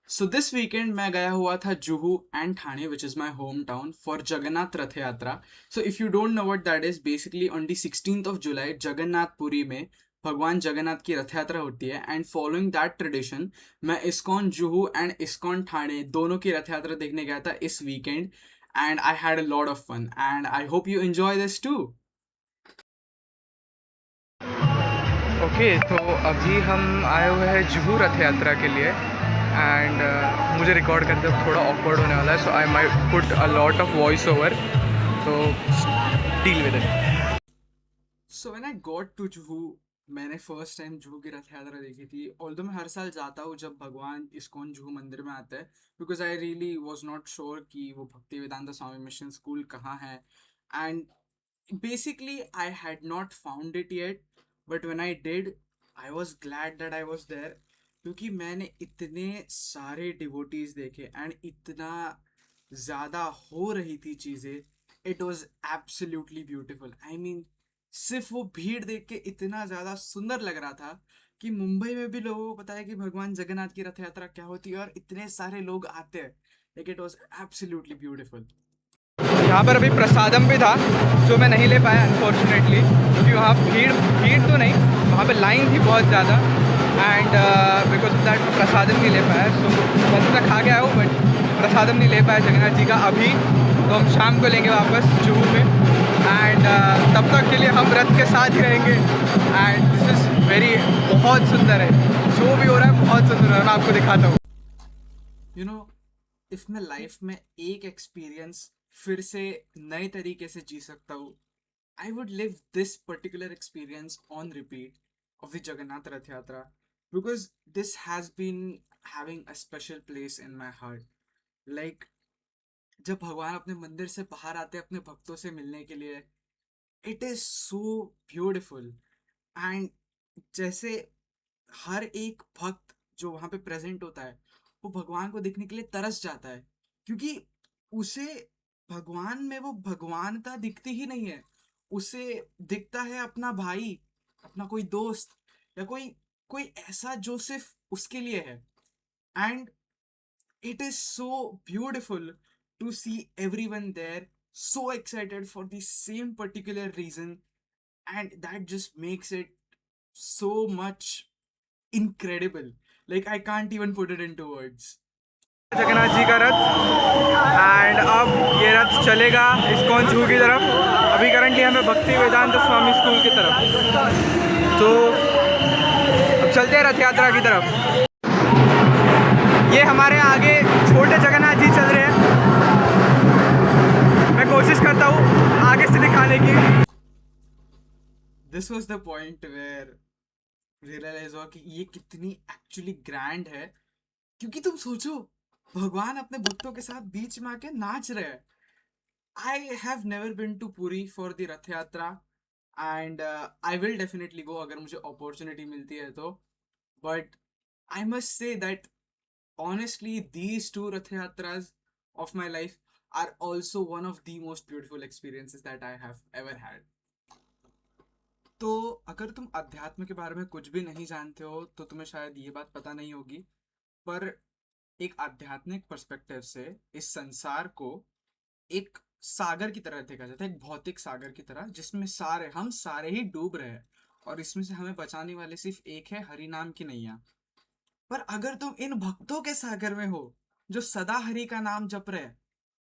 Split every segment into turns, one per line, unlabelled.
So this weekend मैं गया हुआ था Juhu and Thane which is my home town for Jagannath Rath Yatra. So if you don't know what that is, basically on the 16th of July Jagannath Puri में भगवान जगन्नाथ की रथ यात्रा होती है. एंड फॉलोइंग दैट ट्रेडिशन मैं ISKCON Juhu and ISKCON Thane दोनों की रथ यात्रा देखने गया था इस weekend. And I had a lot of fun and I hope you enjoy this too.
Okay, तो अभी हम आए हुए हैं जुहू रथ यात्रा के लिए एंड मुझे रिकॉर्ड करते वक्त थोड़ा ऑकवर्ड होने वाला है, so I might put a lot of voice over, तो deal with it.
So when I got to Juhu, मैंने फर्स्ट टाइम जुहू की रथ यात्रा देखी थी. ऑल्दो मैं हर साल जाता हूँ जब भगवान इस्कॉन जुहू मंदिर में आता है, because I really was not sure कि वो भक्ति वेदांता स्वामी मिशन स्कूल कहाँ है. And basically I had not found it yet, but when I did I was glad that I was there, क्योंकि मैंने इतने सारे डिवोटीज देखे एंड इतना ज़्यादा हो रही थी चीज़ें. It was absolutely beautiful. I mean सिर्फ वो भीड़ देख के इतना ज़्यादा सुंदर लग रहा था कि मुंबई में भी लोगों को पता है कि भगवान जगन्नाथ की रथ यात्रा क्या होती है और इतने सारे लोग आते हैं. Like it was absolutely beautiful.
यहाँ पर अभी प्रसादम भी था जो मैं नहीं ले पाया अनफॉर्चुनेटली, क्योंकि वहाँ भीड़ भीड़ तो नहीं, वहाँ पे लाइन थी बहुत ज़्यादा एंड बिकॉज ऑफ दैट प्रसादम नहीं ले पाया. सो वैसे मैं खा के आया हूँ बट प्रसादम नहीं ले पाया जगन्नाथ जी का अभी. तो हम शाम को लेंगे वापस जुहू में एंड तब तक के लिए हम रथ के साथ ही रहेंगे. एंड दिस इज़ वेरी, बहुत सुंदर है जो भी हो रहा है, बहुत सुंदर है. मैं आपको दिखाता हूँ.
यू नो, इफ मैं लाइफ में एक एक्सपीरियंस फिर से नए तरीके से जी सकता हूँ, I would live this particular experience on repeat of the Jagannath Rath Yatra, because this has been having a special place in my heart. Like, जब भगवान अपने मंदिर से बाहर आते हैं अपने भक्तों से मिलने के लिए, it is so beautiful. And जैसे हर एक भक्त जो वहाँ पे प्रेजेंट होता है वो भगवान को देखने के लिए तरस जाता है, क्योंकि उसे भगवान में वो भगवानता दिखती ही नहीं है. उसे दिखता है अपना भाई, अपना कोई दोस्त, या कोई कोई ऐसा जो सिर्फ उसके लिए है. And it is so beautiful to see everyone there so excited for the same particular reason, and that just makes it so much incredible. Like, I can't even put it into words.
Jagannath ji का रथ and अब ये रथ चलेगा ISKCON Juhu की तरफ. अभी currently हमें भक्ति वेदांत स्वामी स्कूल की तरफ, तो अब चलते हैं रथ यात्रा की तरफ. ये हमारे आगे छोटे जगन्नाथ जी चल रहे हैं. मैं कोशिश करता हूँ आगे से दिखाने की.
This was the point where realise हुआ कि ये कितनी एक्चुअली ग्रैंड है, क्योंकि तुम सोचो भगवान अपने भक्तों के साथ बीच में आके नाच रहे हैं. I have never been to Puri for the Rath Yatra, and I will definitely go अगर मुझे अपॉर्चुनिटी मिलती है तो. But I must say that honestly these two rath yatras of my life are also one of the most beautiful experiences that I have ever had. तो अगर तुम अध्यात्म के बारे में कुछ भी नहीं जानते हो तो तुम्हें शायद ये बात पता नहीं होगी, पर एक आध्यात्मिक पर्सपेक्टिव से इस संसार को एक सागर की तरह देखा जाता है, एक भौतिक सागर की तरह जिसमें हम सारे ही डूब रहे हैं, और इसमें से हमें बचाने वाले सिर्फ एक है, हरि नाम की नैया. पर अगर तुम इन भक्तों के सागर में हो जो सदा हरि का नाम जप रहे हैं,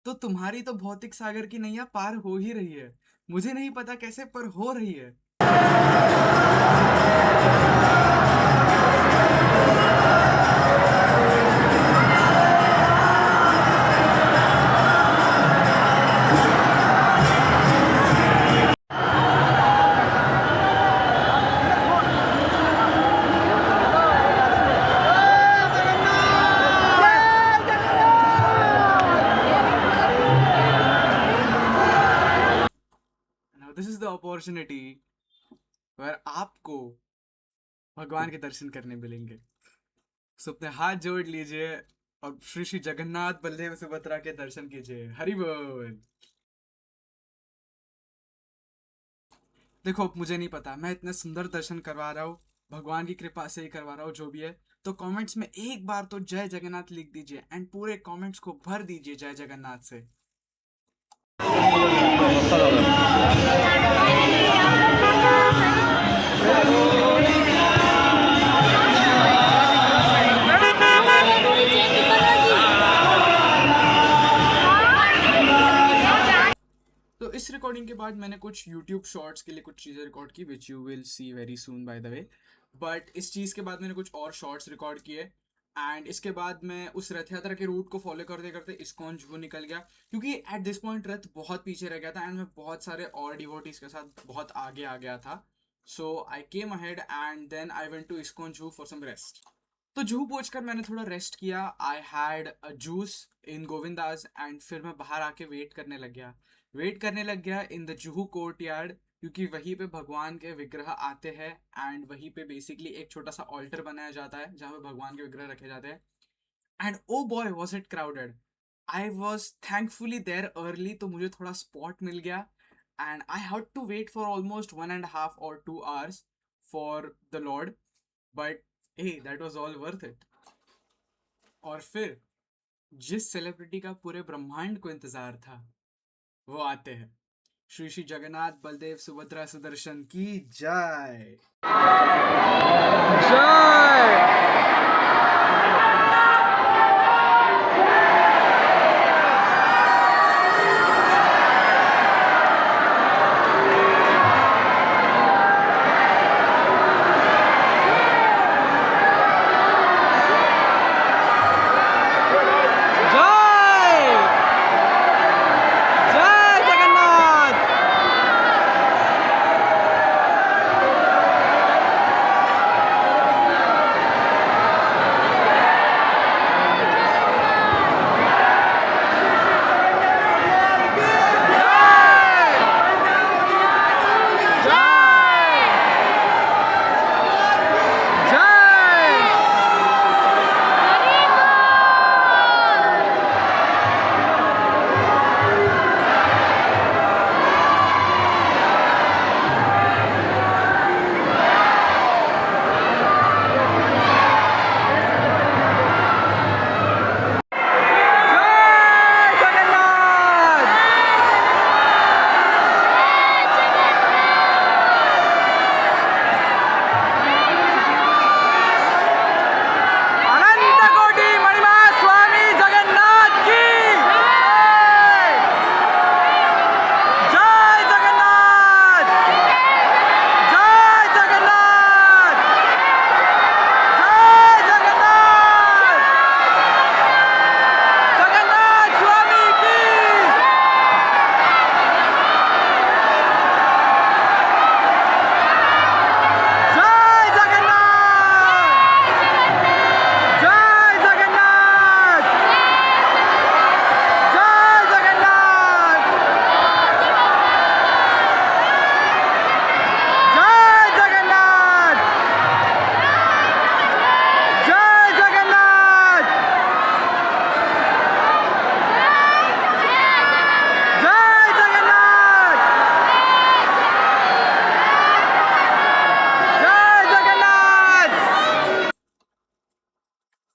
तो तुम्हारी तो भौतिक सागर की नैया पार हो ही रही है. मुझे नहीं पता कैसे, पर हो रही है. Now this is the opportunity where आपको भगवान के दर्शन करने मिलेंगे. सो अपने हाथ जोड़ लीजिए और श्री श्री जगन्नाथ बलदेव सुभद्रा के दर्शन कीजिए. हरि बोल. देखो, अब मुझे नहीं पता, मैं इतना सुंदर दर्शन करवा रहा हूँ, भगवान की कृपा से ही करवा रहा हूँ जो भी है. तो कमेंट्स में एक बार तो जय जगन्नाथ लिख दीजिए एंड पूरे कमेंट्स को भर दीजिए जय जगन्नाथ से। तो इस रिकॉर्डिंग के बाद मैंने कुछ YouTube शॉर्ट्स के लिए कुछ चीज़ें रिकॉर्ड की which you will see very soon by the way. But इस चीज़ के बाद मैंने कुछ और शॉर्ट्स रिकॉर्ड किए एंड इसके बाद मैं उस रथ यात्रा के रूट को फॉलो करते करते इस्कॉन जुहू निकल गया, क्योंकि एट दिस पॉइंट रथ बहुत पीछे रह गया था एंड मैं बहुत सारे और डिवोटीज के साथ बहुत आगे आ गया था। So I came ahead and then I went to ISKCON Juhu for some rest. तो जुहू पहुंचकर मैंने थोड़ा रेस्ट किया। I had a juice in Govinda's and फिर मैं बाहर आके वेट करने लग गया in the Juhu courtyard, क्योंकि वहीं पे भगवान के विग्रह आते हैं एंड वहीं पे बेसिकली एक छोटा सा ऑल्टर बनाया जाता है जहाँ पे भगवान के विग्रह रखे जाते हैं। And oh boy was it crowded. I was thankfully there early, तो मुझे थोड़ा स्पॉट मिल गया and I had to wait for almost 1.5 or 2 hours for the lord, but hey, that was all worth it। और फिर जिस celebrity का पूरे ब्रह्मांड को इंतजार था वो आते हैं। श्री श्री जगन्नाथ बलदेव सुभद्रा सुदर्शन की जय।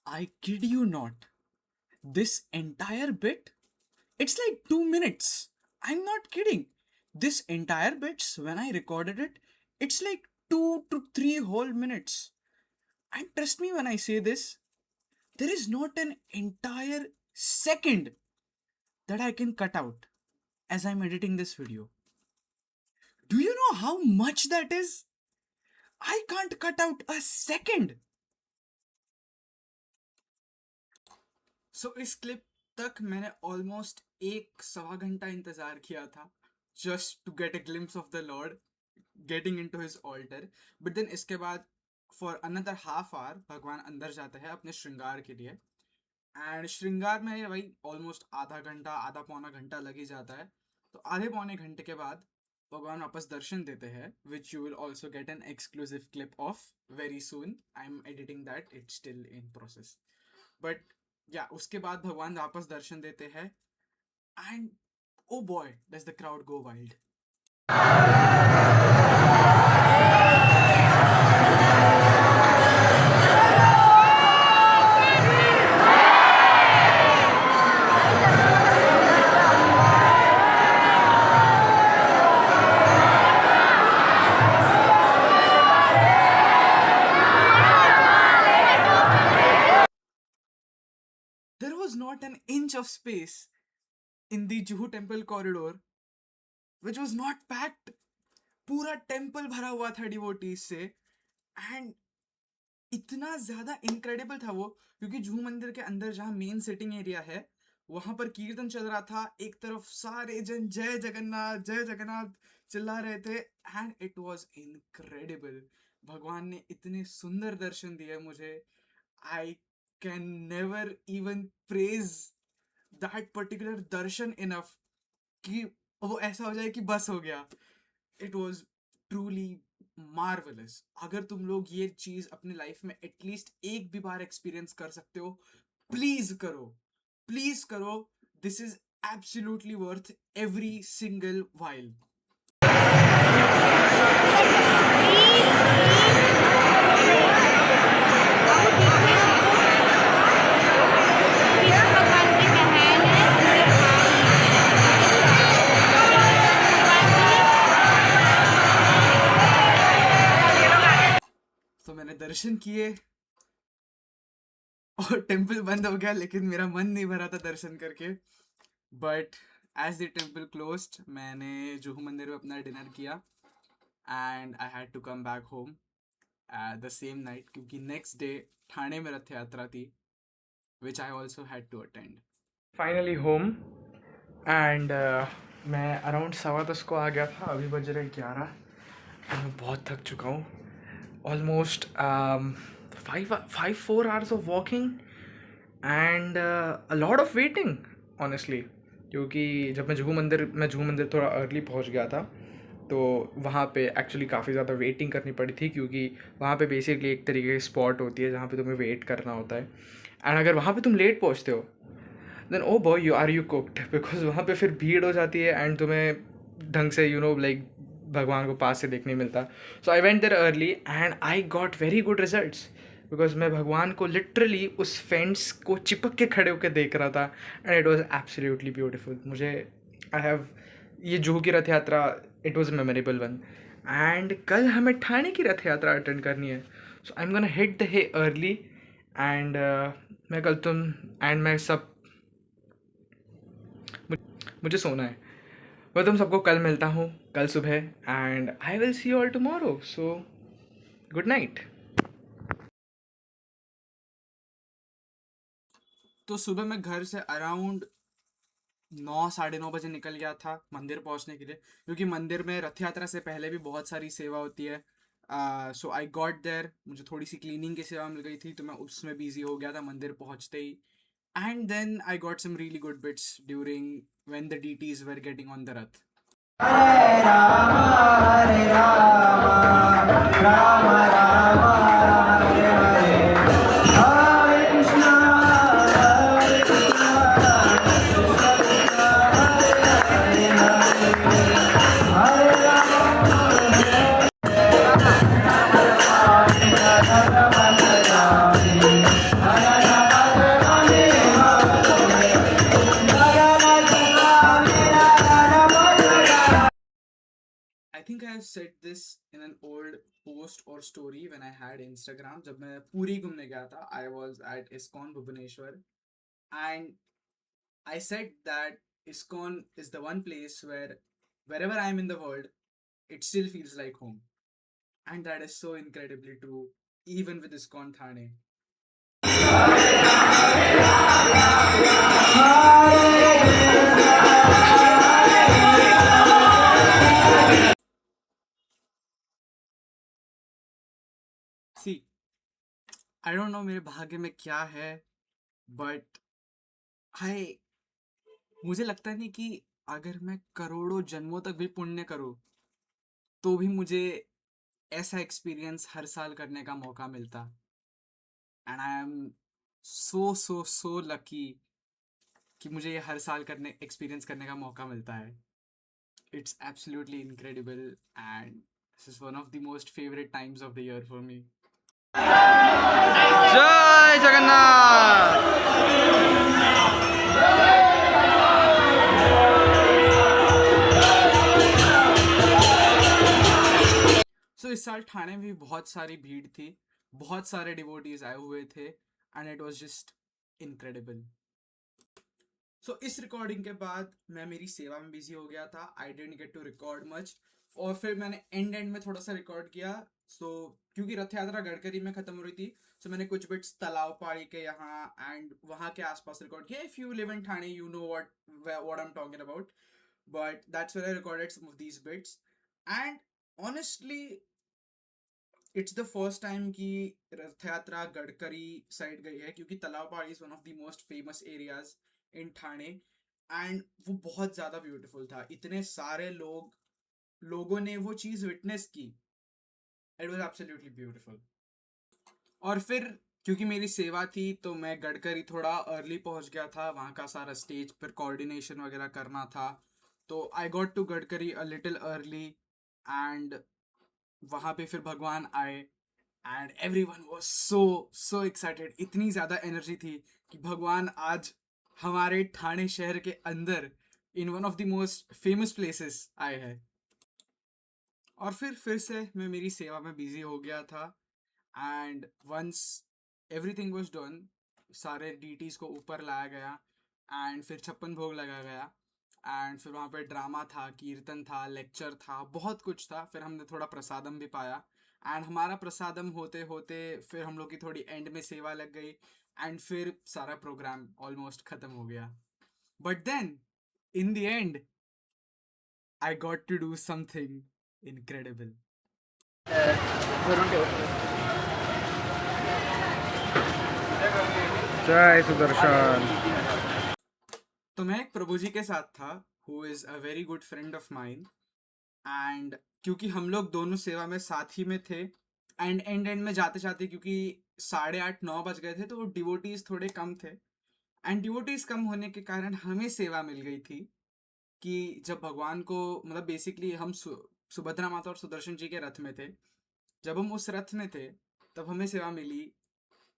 I kid you not. This entire bit, it's like 2 minutes. I'm not kidding. This entire bits, when I recorded it, it's like 2 to 3 whole minutes. And trust me when I say this, there is not an entire second that I can cut out as I'm editing this video. Do you know how much that is? I can't cut out a second. So इस clip तक मैंने almost 1-1.25 इंतजार किया था just to get a glimpse of the lord getting into his altar. But then इसके बाद for another half hour भगवान अंदर जाते हैं अपने श्रृंगार के लिए एंड श्रृंगार में भाई ऑलमोस्ट आधा पौना घंटा लग ही जाता है। तो आधे पौने घंटे के बाद भगवान वापस दर्शन देते हैं which you will also get an exclusive clip of very soon. I am editing that, it's still in process. But या उसके बाद भगवान वापस दर्शन देते हैं and oh boy does the crowd go wild. was not an inch of space in the Juhu temple corridor which was not packed. पूरा temple भरा हुआ था डिवोटीज से. एंड इतना ज्यादा इनक्रेडिबल था वो, क्योंकि जुहू मंदिर के अंदर जहाँ मेन सिटिंग एरिया है वहां पर कीर्तन चल रहा था. एक तरफ सारे जन जय जगन्नाथ चिल्ला रहे थे. And it was incredible. भगवान ने इतने सुंदर दर्शन दिए मुझे. I can never even praise that particular Darshan enough कि वो ऐसा हो जाए कि बस हो गया. It was truly marvellous. अगर तुम लोग ये चीज अपनी लाइफ में एटलीस्ट एक भी बार एक्सपीरियंस कर सकते हो, प्लीज करो, प्लीज करो. This is absolutely worth every single while. तो मैंने दर्शन किए और टेम्पल बंद हो गया, लेकिन मेरा मन नहीं भरा था दर्शन करके. But as the temple closed मैंने जुहू मंदिर में अपना डिनर किया. And I had to come back home the same night, क्योंकि नेक्स्ट डे ठाणे में रथ यात्रा थी, which I also had to attend.
Finally home. And मैं अराउंड 10:15 को आ गया था. अभी बज रहे 11. एंड मैं बहुत थक चुका हूँ. Almost 4 hours of walking and a lot of waiting honestly, क्योंकि जब मैं जुहू मंदिर थोड़ा अर्ली पहुंच गया था, तो वहाँ पे एक्चुअली काफ़ी ज़्यादा वेटिंग करनी पड़ी थी, क्योंकि वहाँ पे बेसिकली एक तरीके की स्पॉट होती है जहाँ पे तुम्हें वेट करना होता है. एंड अगर वहाँ पे तुम लेट पहुँचते हो then oh boy you cooked, because वहाँ पे फिर भीड़ हो जाती है एंड तुम्हें ढंग से लाइक भगवान को पास से देखने मिलता. So I went there early and I got very good results, because मैं भगवान को लिटरली उस फेंस को चिपक के खड़े होकर देख रहा था. And it was absolutely beautiful. मुझे ये जुहू की Rath Yatra, it was memorable one. And कल हमें ठाणे की रथ यात्रा अटेंड करनी है. So I am gonna hit the hay early. And मैं सब मुझे सोना है. मैं तुम सबको कल मिलता हूँ, कल सुबह. And I will see you all tomorrow. So good night.
तो सुबह मैं घर से अराउंड 9-9:30 बजे निकल गया था मंदिर पहुंचने के लिए, क्योंकि मंदिर में रथ यात्रा से पहले भी बहुत सारी सेवा होती है. So I got there. मुझे थोड़ी सी क्लीनिंग की सेवा मिल गई थी, तो मैं उसमें बिजी हो गया था मंदिर पहुंचते ही. And then I got some really good bits during when the deities were getting on the rath.
Hare Ram Ram Ram Hare Hare. Hare Krishna Hare Krishna Krishna Krishna Hare Hare. Hare
I think I have said this in an old post or story when I had Instagram. जब मैं पूरी घूमने गया था, I was at ISKCON Bhubaneswar, and I said that ISKCON is the one place where wherever I am in the world, it still feels like home. And that is so incredibly true, even with ISKCON Thane. See, I don't know मेरे भाग्य में क्या है, but मुझे लगता नहीं कि अगर मैं करोड़ों जन्मों तक भी पुण्य करूं, तो भी मुझे ऐसा एक्सपीरियंस हर साल करने का मौका मिलता. And I am so lucky कि मुझे ये हर साल एक्सपीरियंस करने का मौका मिलता है. It's absolutely incredible and this is one of the most favourite times of the year for me.
जय जगन्नाथ.
सो इस साल ठाणे में भी बहुत सारी भीड़ थी, बहुत सारे डिवोटीज आए हुए थे, and it was just incredible. So इस रिकॉर्डिंग के बाद मैं मेरी सेवा में बिजी हो गया था, I didn't get to record much. और फिर मैंने एंड में थोड़ा सा रिकॉर्ड किया। सो क्योंकि रथ यात्रा गडकरी में खत्म हो रही थी, सो मैंने कुछ बिट्स तालाब पहाड़ी के यहाँ एंड वहाँ के आसपास रिकॉर्ड किया। If you live in Thane you know what I am talking about, but that's where I recorded some of these bits. And honestly, it's the first time कि रथ यात्रा गडकरी साइड गई है, क्योंकि तलाव पहाड़ी is one of the most famous areas in Thane. And वो बहुत ज़्यादा ब्यूटीफुल था, इतने सारे लोगों ने वो चीज़ विटनेस की। It was absolutely beautiful. और फिर क्योंकि मेरी सेवा थी तो मैं गडकरी थोड़ा अर्ली पहुंच गया था, वहाँ का सारा स्टेज पर कोऑर्डिनेशन वगैरह करना था। तो I got to Gadkari a little early and वहाँ पे फिर भगवान आए and everyone was so so excited. इतनी ज़्यादा एनर्जी थी कि भगवान आज हमारे ठाणे शहर के अंदर in one of the most famous places आए हैं। और फिर से मैं मेरी सेवा में बिजी हो गया था। And once everything was done, सारे डीटीज को ऊपर लाया गया एंड फिर छप्पन भोग लगा गया। एंड फिर वहाँ पे ड्रामा था, कीर्तन था, लेक्चर था, बहुत कुछ था। फिर हमने थोड़ा प्रसादम भी पाया एंड हमारा प्रसादम होते होते फिर हम लोग की थोड़ी एंड में सेवा लग गई एंड फिर सारा प्रोग्राम ऑलमोस्ट ख़त्म हो गया। But then in the end I got to do something incredible.
जय सुदर्शन।
तो मैं एक प्रभु जी के साथ था, who is a very good friend of mine. And क्योंकि हम लोग दोनों सेवा में साथ ही में थे एंड में जाते जाते, क्योंकि 8:30-9 बज गए थे, तो डिवोटीज थोड़े कम थे। एंड डिवोटीज कम होने के कारण हमें सेवा मिल गई थी कि जब भगवान को, मतलब बेसिकली हम सुभद्रा माता और सुदर्शन जी के रथ में थे। जब हम उस रथ में थे तब हमें सेवा मिली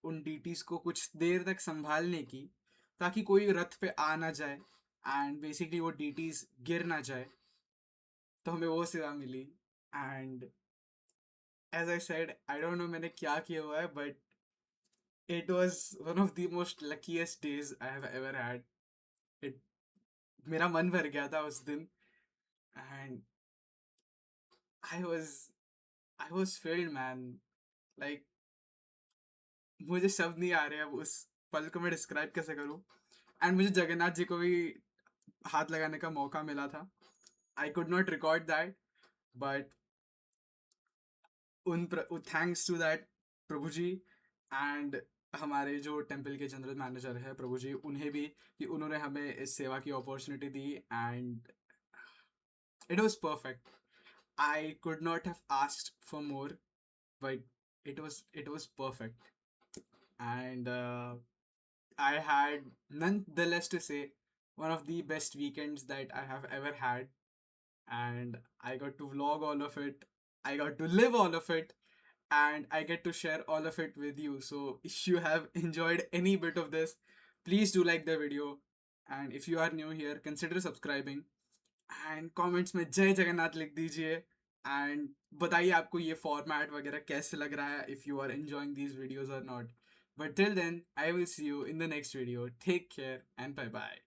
उन डीटीज को कुछ देर तक संभालने की, ताकि कोई रथ पे आ ना जाए एंड बेसिकली वो डीटीज गिर ना जाए। तो हमें वो सेवा मिली। And as I said, I don't know मैंने क्या किया हुआ है, but it was one of the most luckiest days I have ever had. It मेरा मन भर गया था उस दिन and I was I was filled man. Like मुझे शब्द नहीं आ रहे अब उस पल को मैं डिस्क्राइब कैसे करूँ। एंड मुझे जगन्नाथ जी को भी हाथ लगाने का मौका मिला था। I could not record that, but thanks to that प्रभु जी एंड हमारे जो टेम्पल के जनरल मैनेजर है प्रभु जी, उन्हें भी कि उन्होंने हमें इस सेवा की opportunity the and it was perfect. I could not have asked for more, but it was perfect. And I had none the less to say one of the best weekends that I have ever had, and I got to vlog all of it. I got to live all of it, and I get to share all of it with you. So if you have enjoyed any bit of this, please do like the video, and if you are new here, consider subscribing and comments में जय जगन्नाथ लिख दीजिए and बताइए आपको ये format वगैरह कैसे लग रहा है, if you are enjoying these videos or not. But till then, I will see you in the next video. Take care and bye bye.